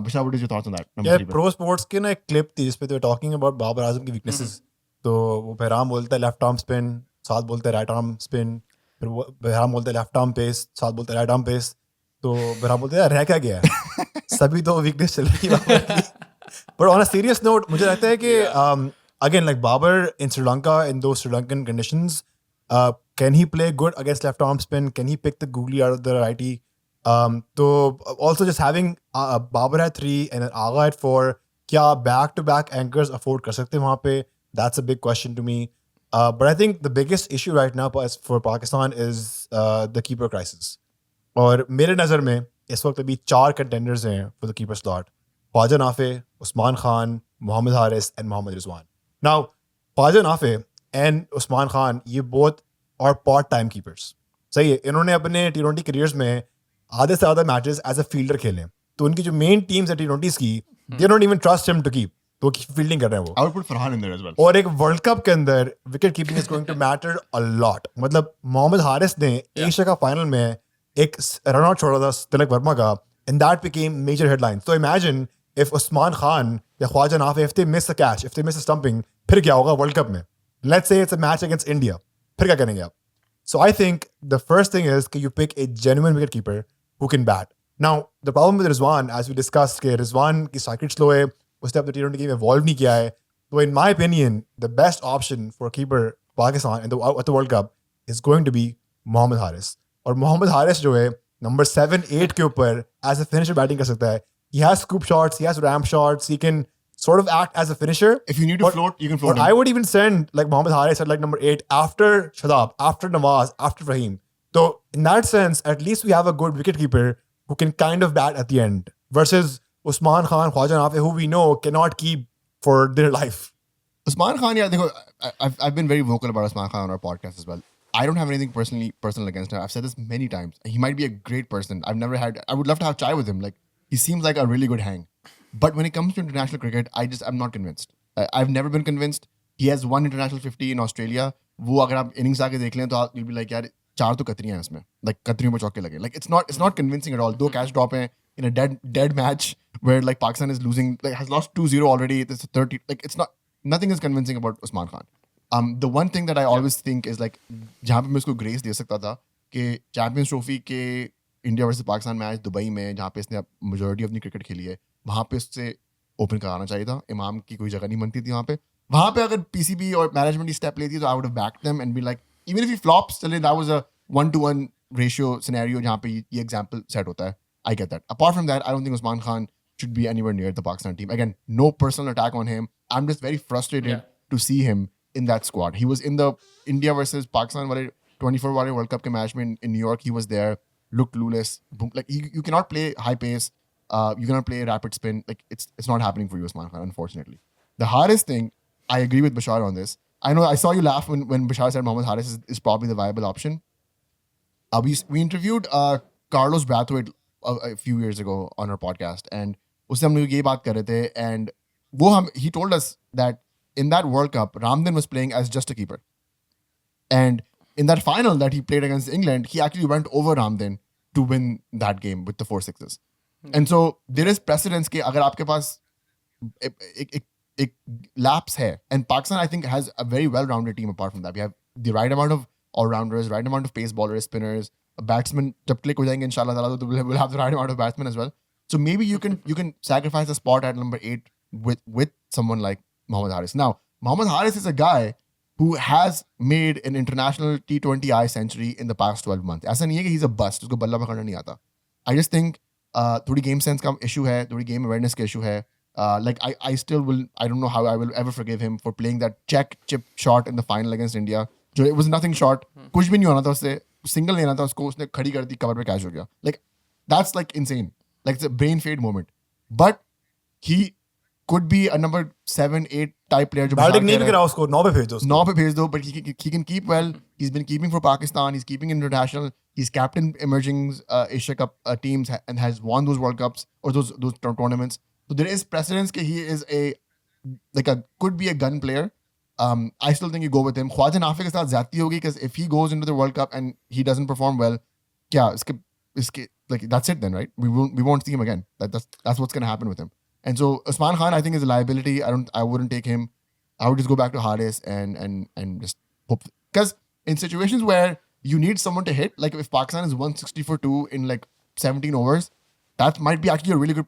Bishra, what is your thoughts on that? Number
यार
3 पे.
Pro sports की ना एक क्लिप थी जिसपे they were talking about Babar Azam की weaknesses. तो वो बहराम बोलता है लेफ्ट आर्म स्पिन, साथ बोलते हैं राइट आर्म स्पिन, फिर वो बहराम बोलते हैं लेफ्ट आर्म पेस, साथ बोलते हैं राइट आर्म पेस. तो बहराम बोलते हैं रह क्या गया सभी तो वीकनेस चल रही है. But on a serious note मुझे लगता है कि again like Babar in Sri Lanka in दो Sri Lankan conditions can he play good against left arm spin, can he pick the googly out of the righty. तो also just having Babar at 3 and Agha at 4, क्या back to back anchors afford कर सकते हैं वहाँ पे? That's a big question to me. But I think the biggest issue right now for Pakistan is the keeper crisis. और मेरे नज़र में इस वक्त अभी 4 contenders हैं for the keeper slot. Khwaja Nafe, Usman Khan, Mohammad Haris and Mohammad Rizwan. Now, Khwaja Nafe and Usman Khan ये both are part-time keepers. सही है, इन्होंने अपने T20 careers में आधे से ज़्यादा मैचेस एज अ फील्डर खेले. तो उनकी जो मेन टीम्स है T20s की, they don't even trust him to keep. तो फील्डिंग कर रहे हैं वो.
I would put Farhan in there as well.
और एक वर्ल्ड कप के अंदर wicket keeping is going to matter a lot. मतलब मोहम्मद हारिस ने एशिया का फाइनल में एक रन आउट छोड़ा था तिलक वर्मा का, and that became major headline. तो इमेजिन इफ उस्मान खान या Khawaja Nafay if they miss a catch, if they miss a stumping, फिर क्या होगा वर्ल्ड कप में? Let's say it's a match against India, फिर क्या करेंगे आप? So I think the first thing is कि you pick a genuine wicket keeper who can bat. Now the problem with Rizwan, as we discuss, के रिजवान की cycle slow है, उसने अपने T20 गेम इवॉल्व नहीं किया है. तो in my opinion the best option for keeper Pakistan at the world cup is going to be Mohammad Haris. और मोहम्मद हारिस जो है नंबर 7-8 के ऊपर एज अ फिनिशर बैटिंग कर सकता है. He has scoop shots, he has ramp shots, he can sort of act as a finisher.
If you need to float, you can float
Or I would even send like Mohammad Haris at like number 8 after Shadab, after Nawaz, after Fahim. So in that sense, at least we have a good wicketkeeper who can kind of bat at the end. Versus Usman Khan, Khwaja Nafi, who we know cannot keep for their life.
Usman Khan, yeah, देखो, I've been very vocal about Usman Khan on our podcast as well. I don't have anything personal against him. I've said this many times. He might be a great person. I would love to have chai with him. Like, he seems like a really good hang. But when it comes to international cricket, I'm not convinced. I've never been convinced. He has won international 50 in Australia. वो अगर आप innings आके देख लें तो you'll be like, यार 4 तो कतरियां हैं इसमें. Like कतरियों में चौके लगे. Like it's not convincing at all. 2 catch drop हैं in a dead match where like Pakistan is losing, like has lost 2-0 already. It's 30. Like nothing is convincing about Usman Khan. The one thing that I always think is like जहाँ पे मैं उसको grace दे सकता था कि champions trophy के India versus Pakistan match Dubai में जहाँ पे इसने मेजॉरिटी अपनी क्रिकेट खेली है, वहाँ पे उससे ओपन कराना चाहिए था. इमाम की कोई जगह नहीं बनती थी वहाँ पे अगर पीसीबी और मैनेजमेंट स्टेप लेती तो I would have backed them and be like, even if he flops, चले that was a 1-to-1 ratio scenario जहाँ पे ये एग्जांपल सेट होता है. I get that. Apart from that, I don't think Usman Khan should be anywhere near the Pakistan team. Again, no personal attack on him. I'm just very frustrated to see him in that squad. He was in the India versus Pakistan 24 World Cup match in New York. He was there, looked clueless. Like you cannot play high pace. You cannot play rapid spin. Like it's not happening for you, Usman Khan, unfortunately. The Haris thing, I agree with Bashar on this. I know I saw you laugh when Bashar said Mohammad Haris is probably the viable option. We interviewed Carlos Brathwaite a few years ago on our podcast, and उससे हम लोग ये बात कर रहे थे, and he told us that in that World Cup, Ramdin was playing as just a keeper, and in that final that he played against England, he actually went over Ramdin to win that game with the 4 sixes. And so there is precedence कि अगर आपके पास एक lapse है, and Pakistan I think has a very well-rounded team. Apart from that, we have the right amount of all-rounders, right amount of pace bowlers, spinners, batsmen. जब click हो जाएंगे इंशाल्लाह ताला तो we'll have the right amount of batsmen as well. So maybe you can sacrifice a spot at number 8 with someone like Mohammad Haris. Now, Mohammad Haris is a guy who has made an international T20I century in the past 12 months. ऐसा नहीं है कि he's a bust, उसको बल्ला पकड़ना नहीं आता. I just think थोड़ी game sense का issue है, थोड़ी game awareness का issue है. Like I still will, I don't know how I will ever forgive him for playing that check chip shot in the final against India. जो it was nothing short, कुछ भी नहीं होना था उससे, single लेना था उसको, उसने खड़ी कर दी, cover पे catch हो गया. Like that's like insane. Like it's a brain fade moment. But he could be a number 7-8 type player.
Batting नहीं भी करा उसको, 9 पे भेज दो उसको.
9 पे भेज दो, but he can keep well. He's been keeping for Pakistan. He's keeping international. He's captain emerging Asia Cup teams and has won those World Cups or those tournaments. So there is precedence that he is a could be a gun player. I still think you go with him. Khwaja Nafi ke saath zyadati hogi because if he goes into the World Cup and he doesn't perform well, iske like that's it then, right? We won't see him again. That's what's gonna happen with him. And so Usman Khan, I think, is a liability. I wouldn't take him. I would just go back to Haris and just hope, because in situations where you need someone to hit, like if Pakistan is 160 for 2 in like 17 overs, that might be actually a really good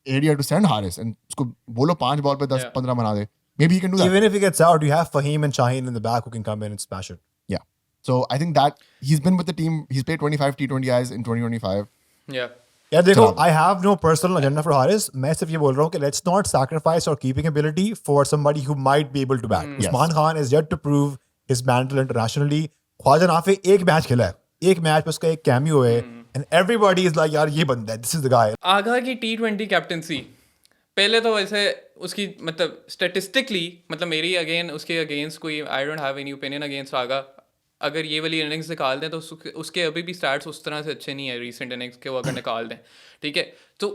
area to send Haris and usko bolo 5 ball pe 10-15 bana de. Maybe he can do that.
Even if he gets out, you have Fahim and Shaheen in the back who can come in and smash it.
Yeah. So I think that he's been with the team. He's played 25 T20Is in 2025.
Yeah.
Yeah, देखो, I have no personal agenda for Haris. मैं सिर्फ ये बोल रहा हूँ कि let's not sacrifice our keeping ability for somebody who might be able to bat. Usman Khan is yet to prove his mantle internationally. Khwaja नाफी एक match खेला है, एक मैच पे उसका एक कैमियो है, and everybody is like यार ये बंदा है, this is the guy.
आगा की T20 कैप्टनसी पहले तो वैसे उसकी मतलब स्टेटिस्टिकली मतलब मेरी अगेन उसके अगेंस्ट कोई I don't have any opinion against Agha. अगर ये वाली इनिंग्स निकाल दें तो उसके अभी भी स्टैट्स उस तरह से अच्छे नहीं है रीसेंट इनिंग्स के, वो अगर निकाल दें, ठीक है. तो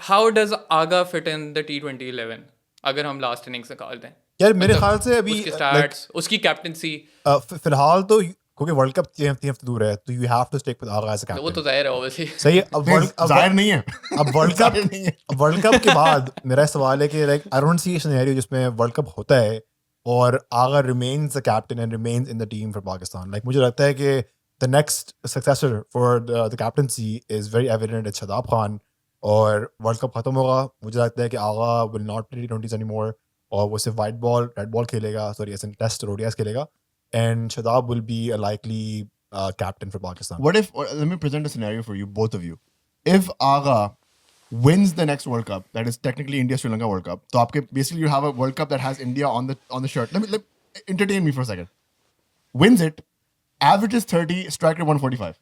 how does Agha fit in the T20-11 अगर हम लास्ट इनिंग्स निकाल दें?
यार मेरे ख्याल से अभी
उसके स्टैट्स, उसकी कैप्टनसी
फिलहाल तो क्योंकि वर्ल्ड कप 3 हफ्ते दूर है, तो you have to stick with Agha as a captain.
वो तो जाहिर है ऑब्वियसली.
सही है. अब
जाहिर नहीं है.
अब वर्ल्ड कप के बाद मेरा सवाल है कि like I don't see a scenario जिसमें वर्ल्ड कप होता है और Agha remains the captain and remains in the team for Pakistan. Like मुझे लगता है कि the next successor for the captaincy is very evident, it's Shadab Khan. और वर्ल्ड कप खत्म होगा, मुझे लगता है कि Agha will not play T20s anymore और वो सिर्फ वाइट बॉल रेड बॉल खेलेगा, सॉरी एज इन टेस्ट ODIs खेलेगा, and Shadab will be a likely captain for Pakistan.
What if, let me present a scenario for you, both of you. If Agha wins the next World Cup, that is technically India-Sri Lanka World Cup, so aapke, basically you have a World Cup that has India on the shirt. Let entertain me for a second. Wins it, averages 30, strike rate 145.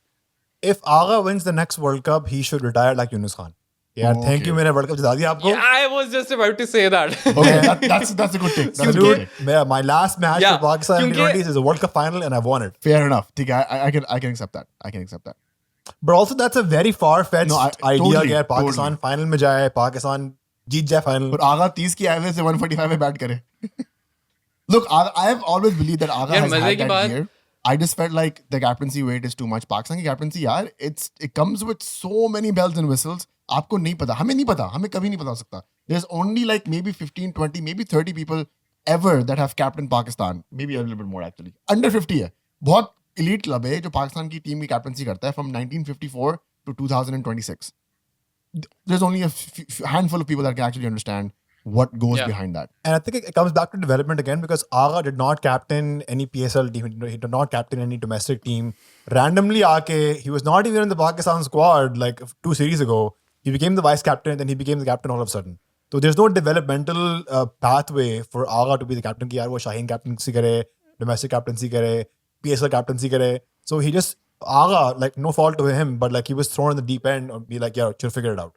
If Agha wins the next World Cup, he should retire like Yunus Khan. यार thank you, मैंने world cup जिता दिया आपको.
I was just about to say that.
Okay, that's a good take. That's a good take.
My last match for Pakistan in T20s is a World Cup final and I won it.
Fair enough. I can accept that. I can accept that.
But also that's a very far-fetched idea
totally,
कि Pakistan final में जाए, पाकिस्तान जीत जाए final.
But Agha 30 की average से 145 पे bat करे. Look, I have always believed that Agha has had that year. I just felt like the captaincy weight is too much. Pakistan की captaincy यार, it comes with so many bells and whistles. आपको नहीं पता, हमें नहीं पता, हमें कभी नहीं पता हो सकता. There's only like maybe 15, 20, maybe 30 people ever that have captained Pakistan. Maybe a little bit more actually. Under 50 है. बहुत elite club है जो पाकिस्तान की टीम की captaincy करता है from 1954 to 2026. There's only a handful of people that can actually understand what goes behind that.
And I think it comes back to development again because Agha did not captain any PSL team. He did not captain any domestic team. Randomly aake, he was not even in the Pakistan squad like 2 series ago. He became the vice captain, then he became the captain all of a sudden. So there's no developmental pathway for Agha to be the captain. कि यार वो Shaheen captaincy करे, domestic captaincy करे, PSL captaincy करे. So he just, Agha, like no fault to him, but like he was thrown in the deep end and be like, yeah, you'll figure it out.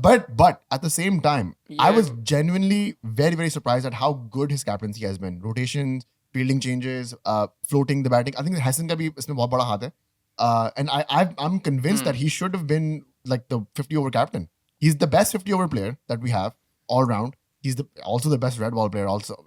But at the same time, I was genuinely very, very surprised at how good his captaincy has been. Rotations, fielding changes, floating the batting. I think Hassan का भी इसमें बहुत बड़ा हाथ है. And I'm convinced that he should have been like the 50 over captain. He's the best 50 over player that we have all round. He's also the best red ball player also,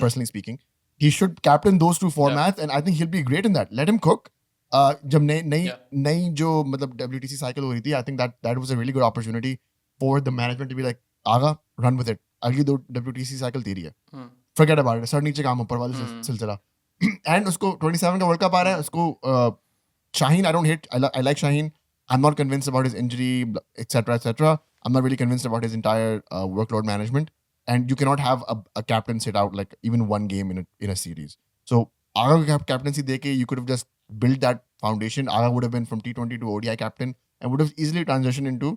personally speaking. He should captain those two formats and I think he'll be great in that. Let him cook. जब नई जो मतलब WTC cycle हो रही थी, I think that was a really good opportunity for the management to be like, Agha, run with it. अगली 2 WTC cycle तेरी है. Forget about it. सर नीचे काम ऊपर वाले सिलसिला. And उसको 27 का वर्ल्ड कप आ रहा है. उसको Shaheen, I don't hate. I like Shaheen. I'm not convinced about his injury, etc., etc. I'm not really convinced about his entire workload management. And you cannot have a captain sit out like even one game in a series. So Agha captaincy deke, you could have just built that foundation. Agha would have been from T20 to ODI captain and would have easily transitioned into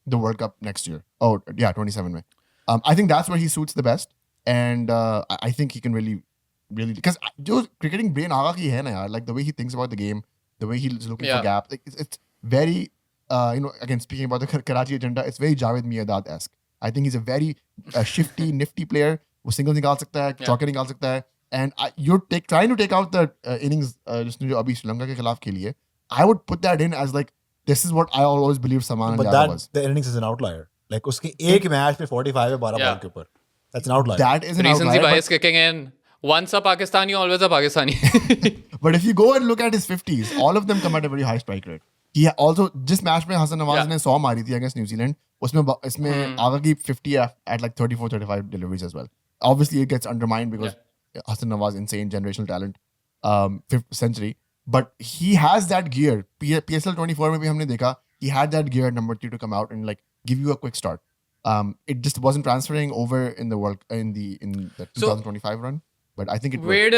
the World Cup next year. Oh yeah, 27 May. I think that's where he suits the best, and I think he can really because jo cricketing brain Agha ki hai na yaar, like the way he thinks about the game, the way he's looking for gaps, like it's very again speaking about the Karachi agenda, it's very Javed Mirdad-esque. I think he's a very shifty, nifty player. वो single निकाल सकता है, चौके निकाल सकता है, and you're trying to take out the innings जिसने जो अभी श्रीलंका के खिलाफ खेली है. I would put that in as like this is what I always believed Saman and Yadav was.
The innings is an outlier. Like उसके एक match पे 45 है 12 बॉल के ऊपर. That's an outlier.
That is an
Recency
outlier.
bias kicking in. Once a Pakistani, always a Pakistani.
But if you go and look at his 50s, all of them come at a very high strike rate. He also, जिस match में हसन नवाज ने 100 मारी थी against New Zealand, इसमें आगा की 50 at like 34-35 deliveries as well. Obviously, it gets undermined because Hassan Nawaz, insane generational talent, 5th century. But he has that gear. PSL 24 में भी हमने देखा, he had that gear at number 3 to come out and like give you a quick start. It just wasn't transferring over in the 2025 run. But I think it
where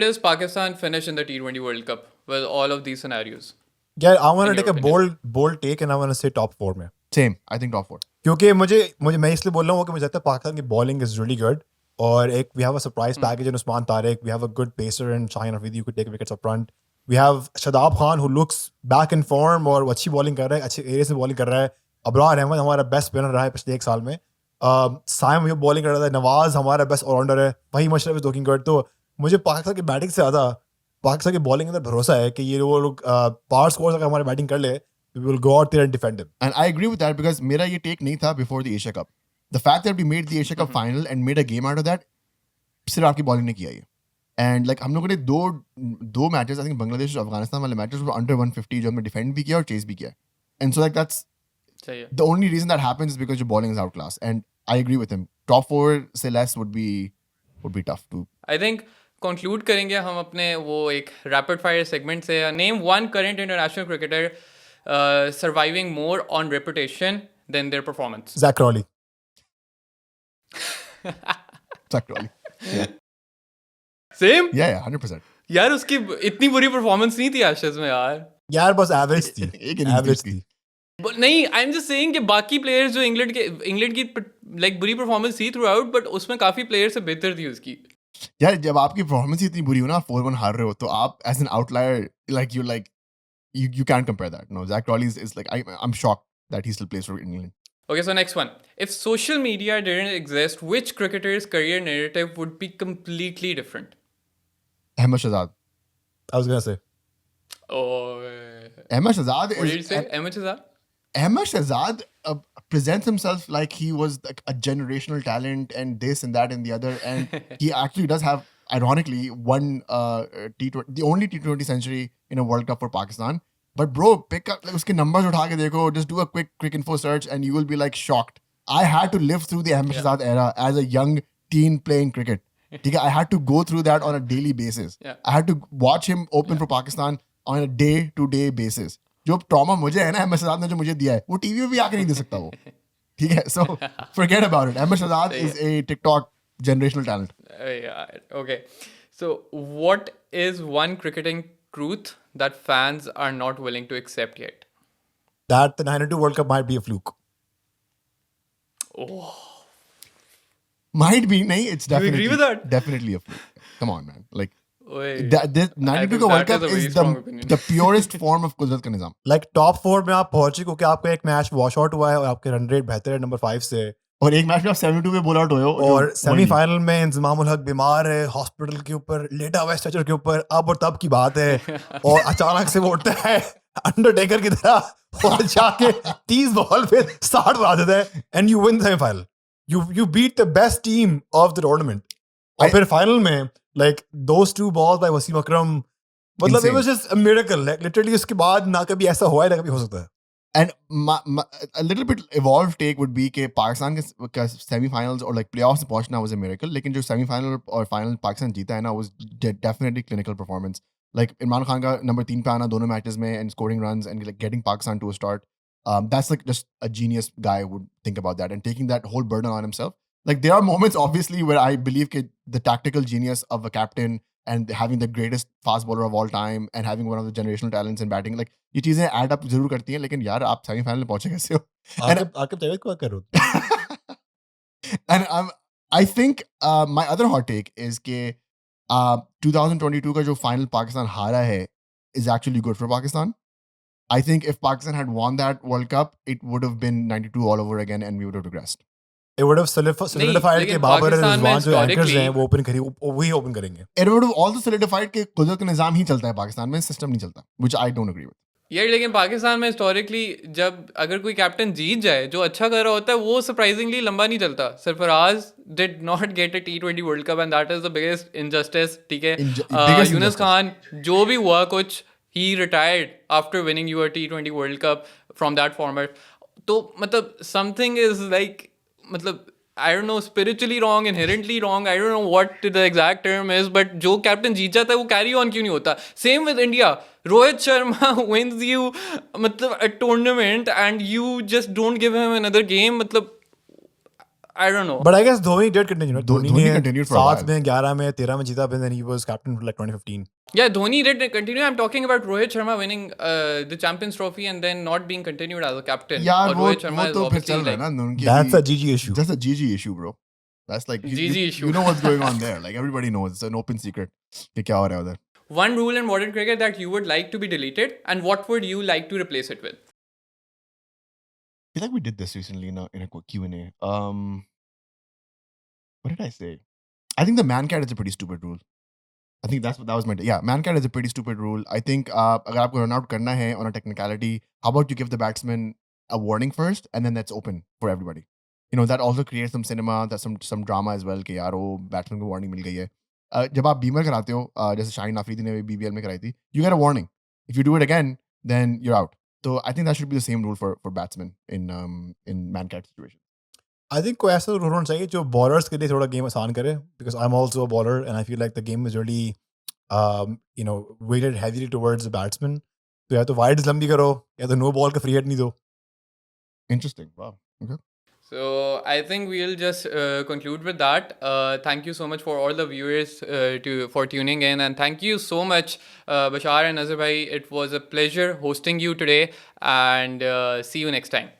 does Pakistan finish in the T20 World Cup with all of these scenarios?
Yeah, I want
In
to take
your
a
opinion.
bold take and I want to say top 4 में.
same. I think top 4.
क्योंकि मुझे मैं इसलिए बोल रहा हूँ कि मुझे लगता है पाकिस्तान की बॉलिंग इज रियली गुड और एक we have a surprise package in Usman Tariq, we have a good pacer in Shaheen Afridi who could take wickets up front, we have Shadab Khan who looks back in form और वो अच्छी बॉलिंग कर रहा है, अच्छे एरिया से बॉलिंग कर रहा है, अबरार अहमद हमारा बेस्ट स्पिनर रहा है पिछले 1 साल में, साइम वही बॉलिंग कर रहा था, नवाज हमारा बेस्ट ऑलराउंडर है, वही मशरफ इज लुकिंग गुड. तो मुझे पाकिस्तान की बैटिंग से ज़्यादा पाकिस्तान की बॉलिंग के अंदर भरोसा है कि ये वो लोग पावर स्कोर अगर हमारे बैटिंग कर ले, we will go out there and defend him.
And I agree with that because मेरा ये take नहीं था before the Asia Cup. The fact that we made the Asia Cup final and made a game out of that, सिर्फ आपकी bowling ने किया ये. And like हम लोगों ने दो matches, I think बांग्लादेश और अफगानिस्तान वाले matches were under 150 जो हमने defend भी किया और chase भी किया. And so like that's the only reason that happens is because your bowling is outclassed. And I agree with him. Top 4 से less would be tough to.
I think conclude करेंगे हम अपने वो एक rapid fire segment से. Name one current international cricketer surviving more on reputation than their performance.
Zach Crawley.
Zach Crawley. Yeah.
Same?
Yeah, 100%.
यार उसकी इतनी बुरी परफॉर्मेंस नहीं थी एशेज में यार.
यार बस एवरेज थी.
एक innings
एवरेज
थी.
थी.
नहीं, आई एम जस्ट सेइंग कि बाकी प्लेयर्स जो इंग्लैंड की लाइक बुरी परफॉर्मेंस थी थ्रू आउट, बट उसमें काफी प्लेयर से बेहतर थी उसकी.
यार जब आपकी परफॉर्मेंस इतनी बुरी हो ना, 4-1 हार रहे हो, तो आप as an outlier like you can't compare that. No, Zach Crawley is like I'm shocked that he still plays for England.
Okay, so next one. If social media didn't exist, which cricketer's career narrative would be completely different?
Ahmed Shahzad.
I was gonna say.
Oh,
Ahmed Shahzad
what did you
is
say? Ahmed Shahzad?
Ahmed Shahzad presents himself like he was like a generational talent and this and that and the other, and he actually does have, ironically, one T20, the only T20 century in a World Cup for Pakistan. But bro, pick up like uske numbers utha ke dekho, just do a quick info search and you will be like shocked. I had to live through the Ahmed Shahzad era as a young teen playing cricket. I had to go through that on a daily basis.
Yeah.
I had to watch him open for Pakistan on a day-to-day basis. जो trauma मुझे है ना अहमद शहजाद ने जो मुझे दिया है, वो टीवी में भी आके नहीं दे सकता वो. ठीक है, so forget about it. Ahmed Shahzad is a TikTok generational talent.
Yeah, okay. So, what is one cricketing truth that fans are not willing to accept yet?
That the 92 World Cup might be a fluke.
Oh,
Might be, nahi, it's
you
definitely
agree with that?
Definitely a fluke. Come on, man. Like
wait.
this 92 का World
that
Cup
is a very
is
strong opinion.
the purest form of कुदरत का निज़ाम.
Like top 4 में आप पहुंचे क्योंकि आपका एक match wash out हुआ है और आपके रन रेट बेहतर है नंबर 5 से,
और एक मैच में आप 72 में बोल आउट हुए हो
और सेमीफाइनल में इंजमामुल हक बीमार है, हॉस्पिटल के ऊपर लेटा हुआ है, स्ट्रेचर के ऊपर, अब और तब की बात है, और अचानक से वो उठता है अंडरटेकर की तरह और जाके 30 बॉल पे 60 बना देता है and you win semifinal. You beat the best team of the tournament. और फिर फाइनल में like those 2 balls by Wasim Akram, मतलब it was just a miracle. Like literally उसके बाद ना कभी ऐसा हुआ है ना कभी हो सकता है.
And a little bit evolved take would be कि पाकिस्तान के semi-finals or like playoffs में पहुंचना was a miracle, लेकिन जो semi-final और final पाकिस्तान जीता है ना was definitely clinical performance. Like Imran Khan का number 3 पे आना दोनों matches में and scoring runs and like getting Pakistan to a start. That's like just a genius guy would think about that and taking that whole burden on himself. Like there are moments obviously where I believe that the tactical genius of a captain and having the greatest fast bowler of all time and having one of the generational talents in batting, like ये चीजें add up जरूर करती हैं, लेकिन यार आप semifinal में पहुंचे कैसे हो?
आकिब जावेद को कर रहे हो.
And I think my other hot take is कि 2022 का जो final Pakistan हारा है is actually good for Pakistan. I think if Pakistan had won that World Cup, it would have been 92 all over again and we would have regressed.
It would have solidified कि बाबर और रिजवान जो anchors हैं वो वही open करेंगे.
It would have also solidified कि कुदरत का निज़ाम ही चलता है पाकिस्तान में, system नहीं चलता, which I don't agree with.
यार लेकिन पाकिस्तान में हिस्टोरिकली जब अगर कोई कैप्टन जीत जाए जो अच्छा कर रहा होता है वो सरप्राइजिंगली लंबा नहीं चलता. Sarfaraz did not get a T20 world cup and that is the biggest injustice. ठीक है,
biggest
यूनुस
injustice.
खान जो भी हुआ कुछ, ही retired after winning your T20 world cup from that format. तो मतलब समथिंग इज लाइक, मतलब I don't know, spiritually wrong, inherently wrong. I don't know what the exact term is, but जो captain जीत जाता है वो कैरी ऑन क्यों नहीं होता? Same with India. Rohit Sharma wins you मतलब a tournament and you just don't give him another game. मतलब I don't know.
But I guess Dhoni did continue. No?
Dhoni
ने
continued for a
7
while.
में 11 में 13 में जीता, but then he was captain for like 2015.
Yeah, Dhoni did continue. I'm talking about Rohit Sharma winning the Champions Trophy and then not being continued as a captain.
यार
और
वो
Rohit Sharma is
तो फिर
obviously
चल रहा है
like
ना उनकी
That's
भी-
a GG issue.
That's a GG issue, bro. That's like
GG issue.
You know what's going on there. Like everybody knows. It's an open secret. कि क्या हो रहा है उधर.
one rule in modern cricket that you would like to be deleted, and what would you like to replace it with?
I feel like we did this recently in a Q&A. What did I say? I think the man cat is a pretty stupid rule. I think that was my man cat is a pretty stupid rule. I think अगर आपको run out करना है on a technicality, how about you give the batsman a warning first and then that's open for everybody. You know that also creates some cinema, that some drama as well कि यार वो batsman को warning मिल गई है. जब आप Beamer कराते हो जैसे शाहीन अफरीदी ने BBL में कराई थी, you get a warning. If you do it again, then you're out. So I think that should be the same rule for batsmen in man cat situations.
I think कोई ऐसा rule होना चाहिए जो bowlers के लिए थोड़ा game आसान करे, because I'm also a bowler and I feel like the game is really weighted heavily towards the batsman. तो या तो वाइड्स लंबी करो या तो नो बॉल का फ्री हिट नहीं दो.
Interesting. Wow. Okay.
So I think we'll just conclude with that. Thank you so much for all the viewers for tuning in, and thank you so much, Bashar and Nazir bhai. It was a pleasure hosting you today, and see you next time.